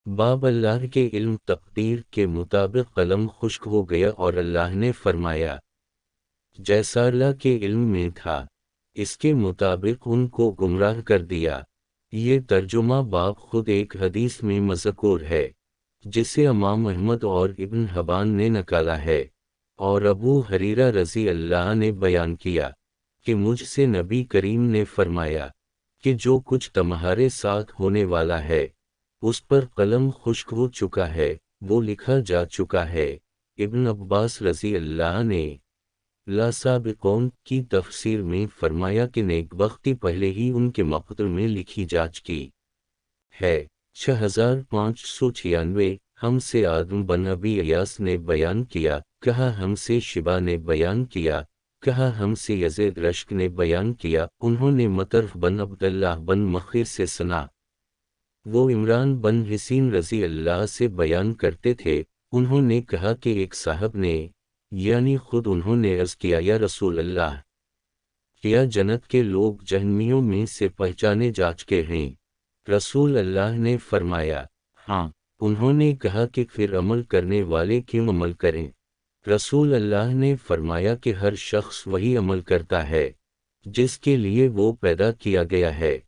باب اللہ کے علم تقدیر کے مطابق قلم خشک ہو گیا اور اللہ نے فرمایا جیسا اللہ کے علم میں تھا اس کے مطابق ان کو گمراہ کر دیا۔ یہ ترجمہ باب خود ایک حدیث میں مذکور ہے جسے امام احمد اور ابن حبان نے نکالا ہے، اور ابو ہریرہ رضی اللہ نے بیان کیا کہ مجھ سے نبی کریم نے فرمایا کہ جو کچھ تمہارے ساتھ ہونے والا ہے اس پر قلم خشک ہو چکا ہے، وہ لکھا جا چکا ہے۔ ابن عباس رضی اللہ نے لا سابقون کی تفسیر میں فرمایا کہ نیک بختی پہلے ہی ان کے مقدر میں لکھی جا چکی ہے۔ 6596 ہم سے آدم بن ابی ایاس نے بیان کیا، کہا ہم سے شبا نے بیان کیا، کہا ہم سے یزید رشک نے بیان کیا، انہوں نے مطرف بن عبداللہ بن مخیر سے سنا، وہ عمران بن حسین رضی اللہ سے بیان کرتے تھے، انہوں نے کہا کہ ایک صاحب نے یعنی خود انہوں نے عرض کیا یا رسول اللہ، کیا جنت کے لوگ جہنمیوں میں سے پہچانے جا چکے ہیں؟ رسول اللہ نے فرمایا ہاں۔ انہوں نے کہا کہ پھر عمل کرنے والے کیوں عمل کریں؟ رسول اللہ نے فرمایا کہ ہر شخص وہی عمل کرتا ہے جس کے لیے وہ پیدا کیا گیا ہے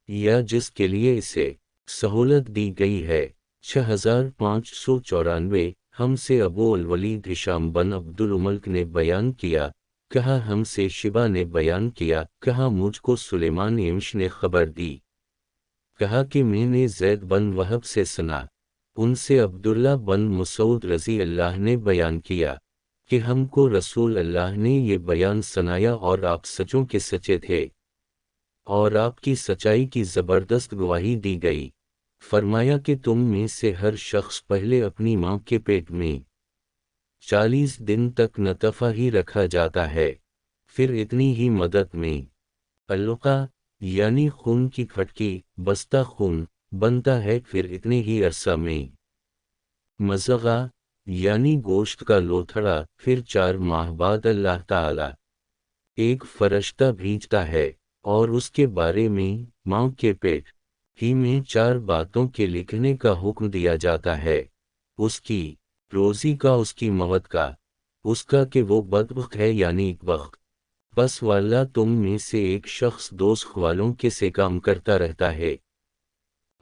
یا جس کے لیے اسے سہولت دی گئی ہے۔ 6594 ہم سے ابو الولید ہشام بن عبد الملک نے بیان کیا، کہا ہم سے شبا نے بیان کیا، کہا مجھ کو سلیمان یمش نے خبر دی، کہا کہ میں نے زید بن وہب سے سنا، ان سے عبداللہ بن مسعود رضی اللہ نے بیان کیا کہ ہم کو رسول اللہ نے یہ بیان سنایا اور آپ سچوں کے سچے تھے اور آپ کی سچائی کی زبردست گواہی دی گئی۔ فرمایا کہ تم میں سے ہر شخص پہلے اپنی ماں کے پیٹ میں 40 دن تک نطفہ ہی رکھا جاتا ہے، پھر اتنی ہی مدت میں علقہ یعنی خون کی پھٹکی بستہ خون بنتا ہے، پھر اتنے ہی عرصہ میں مضغہ یعنی گوشت کا لوتھڑا، پھر 4 ماہ بعد اللہ تعالی ایک فرشتہ بھیجتا ہے اور اس کے بارے میں ماں کے پیٹ ہی میں 4 باتوں کے لکھنے کا حکم دیا جاتا ہے، اس کی روزی کا، اس کی موت کا، اس کا کہ وہ بدبخت ہے یعنی بخت۔ بس واللہ تم میں سے ایک شخص دوزخ والوں کے سے کام کرتا رہتا ہے،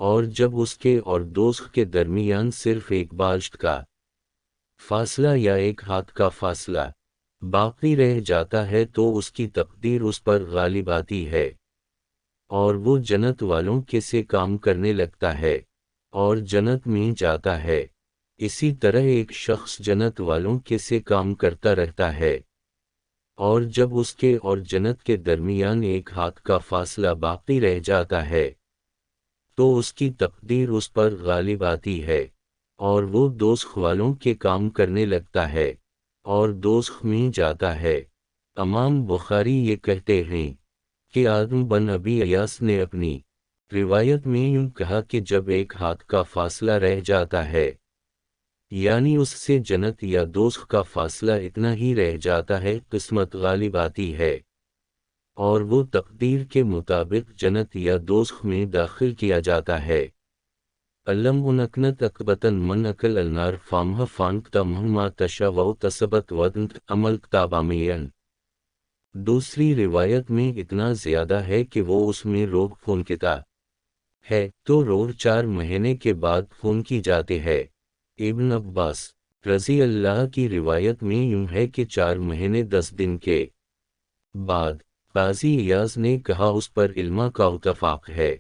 اور جب اس کے اور دوزخ کے درمیان صرف ایک بالشت کا فاصلہ یا ایک ہاتھ کا فاصلہ باقی رہ جاتا ہے تو اس کی تقدیر اس پر غالب آتی ہے اور وہ جنت والوں کے سے کام کرنے لگتا ہے اور جنت میں جاتا ہے۔ اسی طرح ایک شخص جنت والوں کے سے کام کرتا رہتا ہے اور جب اس کے اور جنت کے درمیان ایک ہاتھ کا فاصلہ باقی رہ جاتا ہے تو اس کی تقدیر اس پر غالب آتی ہے اور وہ دوزخ والوں کے کام کرنے لگتا ہے اور دوزخ میں جاتا ہے۔ امام بخاری یہ کہتے ہیں کہ آدم بن ابی ایاس نے اپنی روایت میں یوں کہا کہ جب ایک ہاتھ کا فاصلہ رہ جاتا ہے یعنی اس سے جنت یا دوزخ کا فاصلہ اتنا ہی رہ جاتا ہے، قسمت غالب آتی ہے اور وہ تقدیر کے مطابق جنت یا دوزخ میں داخل کیا جاتا ہے۔ علم انکنت اکبتن من اکل النار فامہ فانکتا مہما تشا و تصبت ودنت عمل کتابامین۔ دوسری روایت میں اتنا زیادہ ہے کہ وہ اس میں روح پھونکتا ہے تو روح 4 مہینے کے بعد پھونکی جاتی ہے۔ ابن عباس رضی اللہ کی روایت میں یوں ہے کہ 4 مہینے 10 دن کے بعد قاضی ایاز نے کہا اس پر علماء کا اتفاق ہے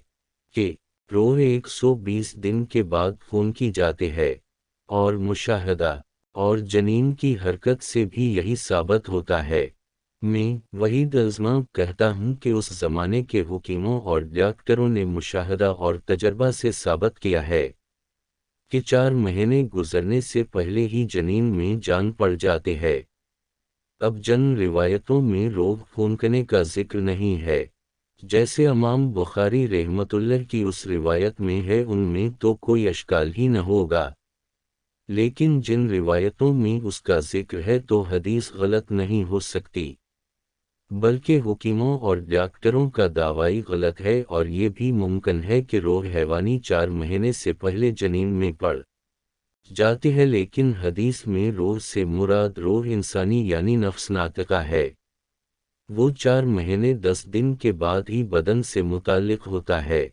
کہ روح 120 دن کے بعد پھونکی جاتے ہے، اور مشاہدہ اور جنین کی حرکت سے بھی یہی ثابت ہوتا ہے۔ میں وحید ازماں کہتا ہوں کہ اس زمانے کے حکیموں اور ڈاکٹروں نے مشاہدہ اور تجربہ سے ثابت کیا ہے کہ 4 مہینے گزرنے سے پہلے ہی جنین میں جان پڑ جاتے ہے۔ اب جن روایتوں میں روح پھونکنے کا ذکر نہیں ہے، جیسے امام بخاری رحمت اللہ کی اس روایت میں ہے، ان میں تو کوئی اشکال ہی نہ ہوگا، لیکن جن روایتوں میں اس کا ذکر ہے تو حدیث غلط نہیں ہو سکتی۔ بلکہ حکیموں اور ڈاکٹروں کا دعوی غلط ہے، اور یہ بھی ممکن ہے کہ روح حیوانی 4 مہینے سے پہلے جنین میں پڑ جاتی ہے، لیکن حدیث میں روح سے مراد روح انسانی یعنی نفس ناطقہ ہے۔ وہ 4 مہینے 10 دن کے بعد ہی بدن سے متعلق ہوتا ہے۔